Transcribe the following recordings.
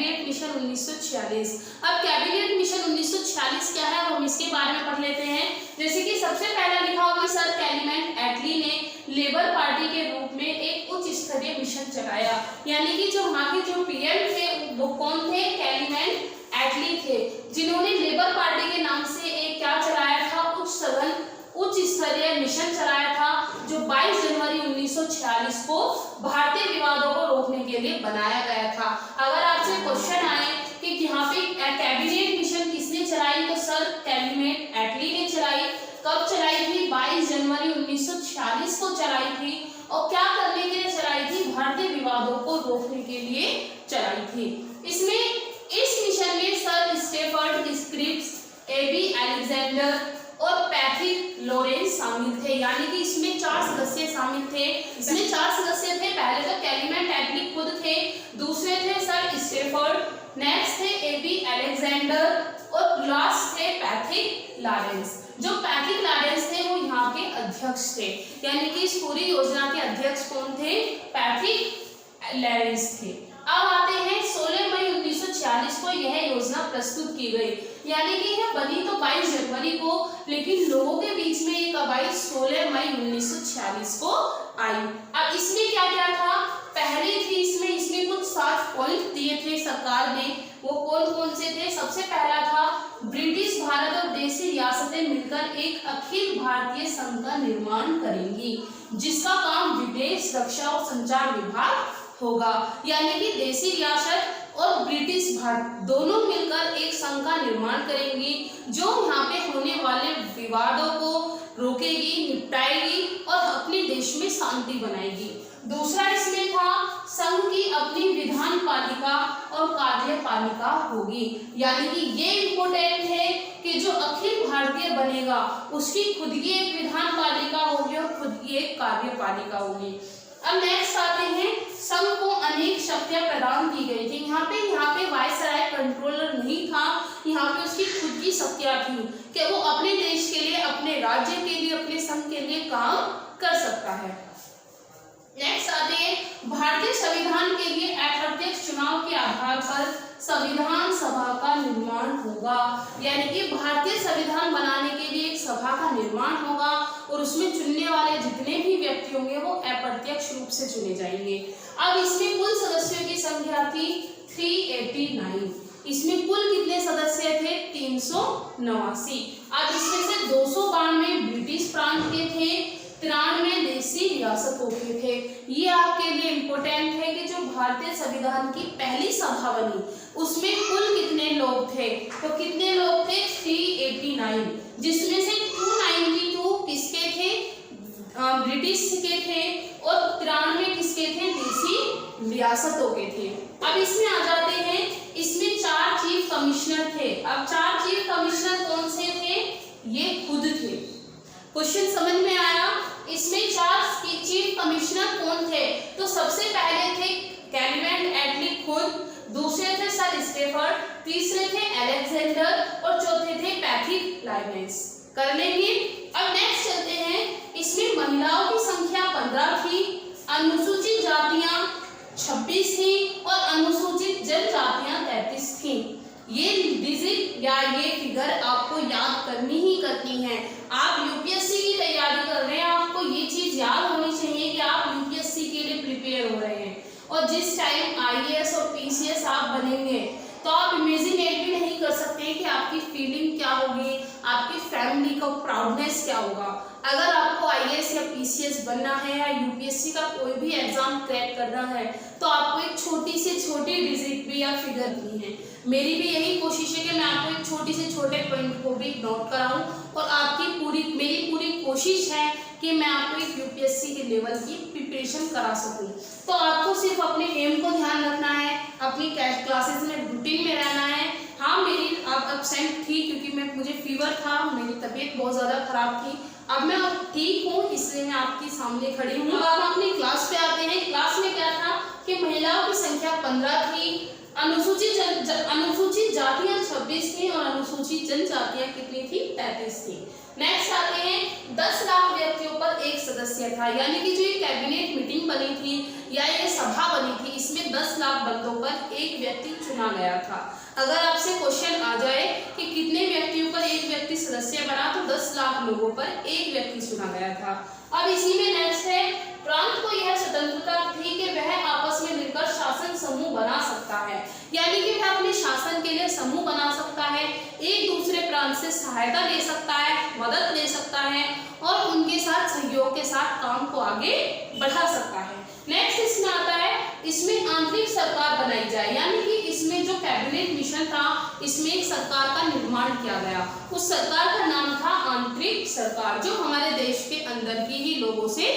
Cabinet mission 1946। अब cabinet mission 1946 क्या है, हम इसके बारे में पढ़ लेते हैं। जैसे कि सबसे पहला लिखा होगा सर कैलीमेंट एटली ने लेबर पार्टी के रूप में एक उच्च स्तरीय मिशन चलाया, यानी कि जो वहाँ के जो पीएम थे वो कौन थे, कैलीमेंट एटली थे, जिन्होंने लेबर पार्टी के नाम से एक क्या चलाया था, उच्च स्तरीय मिशन चलाया था, जो 22 जनवरी 1946 को भारतीय विवादों को रोकने के लिए बनाया गया था। अगर आपसे क्वेश्चन आए कि यहाँ पे कैबिनेट मिशन किसने चलाई, तो सर कैलीमेंट एटली ने चलाई। कब चलाई थी, 22 जनवरी 1946 को चलाई थी। और क्या करने के लिए चलाई थी, भारतीय विवादों को रोकने के लिए चलाई थी। इस मिशन में sir Stafford Cripps, AB Alexander और पैट्रिक लॉरेंस शामिल थे, यानी कि इसमें 4 सदस्य शामिल थे। इसमें 4 सदस्य थे, पहले तो कैलीमेंट एटली खुद थे, दूसरे थे सर स्टेफर्ड, नेक्स्ट थे एबी अलेक्जेंडर और लास्ट थे पैट्रिक लॉरेंस। जो पैट्रिक लॉरेंस थे वो यहाँ के अध्यक्ष थे, यानी कि इस पूरी योजना के अध्यक्ष कौन थे, पैट्रिक लॉरेंस थे। अब आते हैं 16 मई 1946 को यह योजना प्रस्तुत की गई, यानी कि यह बनी तो 22 जनवरी को, लेकिन लोगों के बीच में ये कब आई, 16 मई 1946 को आई। अब इसमें क्या क्या था, पहली थी इसमें कुछ 7 पॉइंट दिए थे सरकार ने, वो कौन कौन से थे। सबसे पहला था ब्रिटिश भारत और देशी रियासतें मिलकर एक अखिल भारतीय संघ का निर्माण करेंगी, जिसका काम विदेश, रक्षा और संचार विभाग होगा, यानी कि देशी रियासत और ब्रिटिश भारत दोनों मिलकर एक संघ का निर्माण करेंगी, जो यहाँ पे होने वाले विवादों को रोकेगी, निपटाएगी और अपने देश में शांति बनाएगी। दूसरा इसमें था संघ की अपनी विधान पालिका और कार्यपालिका होगी, यानी कि ये इम्पोर्टेंट है कि जो अखिल भारतीय बनेगा उसकी खुद की एक विधान पालिका होगी और खुद की एक कार्यपालिका होगी। अब नेक्स्ट आते हैं, संघ को अनेक शक्तियां प्रदान की गई थी। यहाँ पे वायसराय कंट्रोलर नहीं था, यहाँ पे उसकी खुद की शक्तियां थी कि वो अपने देश के लिए, अपने राज्य के लिए, अपने संघ के लिए काम कर सकता है। नेक्स्ट आते हैं, भारतीय संविधान के लिए अप्रत्यक्ष चुनाव के आधार पर संविधान सभा का निर्माण होगा, यानी कि भारतीय संविधान बनाने के लिए एक सभा का निर्माण होगा और उसमें चुनने वाले जितने भी व्यक्ति होंगे वो अप्रत्यक्ष रूप से चुने जाएंगे। अब इसमें कुल सदस्यों की संख्या थी 389। इसमें कुल कितने सदस्य थे, 389। अब इसमें से 292 ब्रिटिश प्रांत के थे, 93 देशी रियासतों के थे। ये आपके लिए इम्पोर्टेंट है कि जो भारतीय संविधान की पहली सभा बनी उसमें कुल कितने लोग थे, तो कितने लोग थे, 389, जिसमें से 292 किसके थे, ब्रिटिश के थे और 93 किसके थे, देशी रियासतों के थे। अब इसमें आ जाते हैं, इसमें 4 चीफ कमिश्नर थे। अब 4 चीफ कमिश्नर कौन से थे, ये खुद थे। क्वेश्चन समझ में आया। इसमें 4 चीफ कमिश्नर कौन थे, तो सबसे पहले थे कैलीमेंट एटली खुद, दूसरे थे सर स्टेफर्ड, तीसरे थे अलेक्जेंडर और चौथे थे पैट्रिक लॉरेंस। कर लेंगे। अब नेक्स्ट चलते हैं, इसमें महिलाओं की संख्या 15 थी, अनुसूचित जातियां 26 थी और अनुसूचित जनजातियां 33 थी। ये डिजिट या ये फिगर आपको याद करनी ही करनी है। आप यूपीएससी की तैयारी कर रहे हैं, आपको ये चीज याद होनी चाहिए कि आप यूपीएससी के लिए प्रिपेयर हो रहे हैं, और जिस टाइम आईएएस और पीसीएस आप बनेंगे तो आप इमेजिनेट भी नहीं कर सकते कि आपकी फीलिंग क्या होगी, आपकी फैमिली का प्राउडनेस क्या होगा। अगर आपको आईएएस या पीसीएस बनना है या यूपीएससी का कोई भी एग्जाम क्रैक करना है तो आपको एक छोटी से छोटी डिजिट भी या फिगर दी है। मेरी भी यही कोशिश है कि मैं आपको एक छोटी से छोटे पॉइंट को भी नोट कराऊं और मेरी पूरी कोशिश है कि मैं आपको एक यूपीएससी के लेवल की प्रिपरेशन करा सकूं। तो आपको सिर्फ अपने एम को ध्यान रखना है, अपनी क्लासेस में रूटीन में रहना है। हाँ, मेरी अब एब्सेंट थी क्योंकि मुझे फीवर था, मेरी तबीयत बहुत ज़्यादा खराब थी। अब मैं ठीक हूँ, इसलिए मैं आपके सामने खड़ी हूँ। अब हम अपनी क्लास पे आते हैं। क्लास में क्या था कि महिलाओं की संख्या 15 थी, अनुसूचित जातियां 26 थी और अनुसूचित जनजातियां कितनी थी, 33 थी। नेक्स्ट आते हैं, 10 लाख व्यक्तियों पर एक सदस्य था, यानी कि जो ये कैबिनेट मीटिंग बनी थी या ये सभा बनी थी, इसमें 10 लाख बंदों पर एक व्यक्ति चुना गया था। अगर आपसे क्वेश्चन आ जाए कि कितने व्यक्तियों पर एक व्यक्ति सदस्य बना, तो 10 लाख लोगों पर एक व्यक्ति चुना गया था। अब इसी में नेक्स्ट है, प्रांत को यह स्वतंत्रता थी कि वह आपस में मिलकर शासन समूह बना सकता है, यानी कि वह अपने शासन के लिए समूह बना सकता है, एक दूसरे प्रांत से सहायता ले सकता है, मदद ले सकता है और उनके साथ सहयोग के साथ काम को आगे बढ़ा सकता है। नेक्स्ट इसमें आता है, इसमें आंतरिक सरकार बनाई जाए, यानी कि इसमें जो कैबिनेट मिशन था, इसमें एक सरकार का निर्माण किया गया। उस सरकार का नाम था आंतरिक सरकार, जो हमारे देश के अंदर की ही लोगों से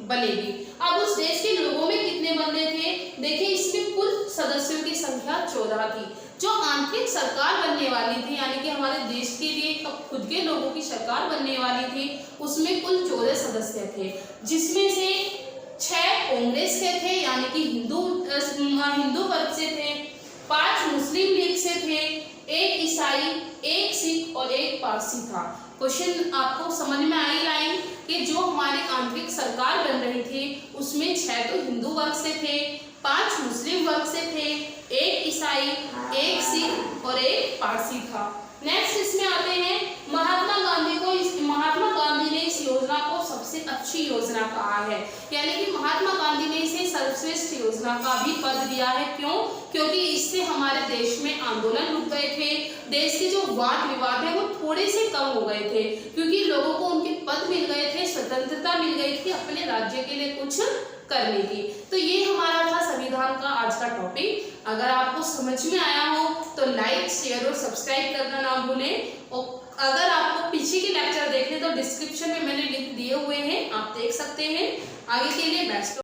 बनेगी। अब उस देश के लोगों में कितने बंदे थे, देखिए इसमें कुल सदस्यों की संख्या 14 थी। जो आंतरिक सरकार बनने वाली थी, यानी कि हमारे देश के लिए खुद के लोगों की सरकार बनने वाली थी, उसमें कुल 14 सदस्य थे, जिसमें से 6 कांग्रेस के थे, यानी कि हिंदू वर्ग से थे, 5 मुस्लिम लीग से थे, 1 ईसाई, 1 सिख और 1 पारसी था। क्वेश्चन आपको समझ में आई लाइन कि जो हमारी आंतरिक सरकार बन रही थी उसमें 6 तो हिंदू वर्ग से थे, 5 मुस्लिम वर्ग से थे, 1 ईसाई, 1 सिख और 1 पारसी था। नेक्स्ट इसमें आते हैं, महात्मा गांधी ने इस योजना को सबसे अच्छी योजना कहा है, यानी कि महात्मा गांधी ने इसे सर्वश्रेष्ठ योजना का भी पद दिया है। क्यों? क्योंकि इससे हमारे देश में आंदोलन रुक गए थे, देश के जो वाद विवाद है वो थोड़े से कम हो गए थे, क्योंकि लोगों को उनके पद मिल गए थे, स्वतंत्रता मिल गई थी अपने राज्य के लिए कुछ करने की। तो ये हमारा था संविधान का आज का टॉपिक। अगर आपको समझ में आया हो तो लाइक, शेयर और सब्सक्राइब करना ना भूलें। और अगर आपको पीछे के लेक्चर देखने तो डिस्क्रिप्शन में मैंने लिंक दिए हुए हैं, आप देख सकते हैं। आगे के लिए बेस्ट।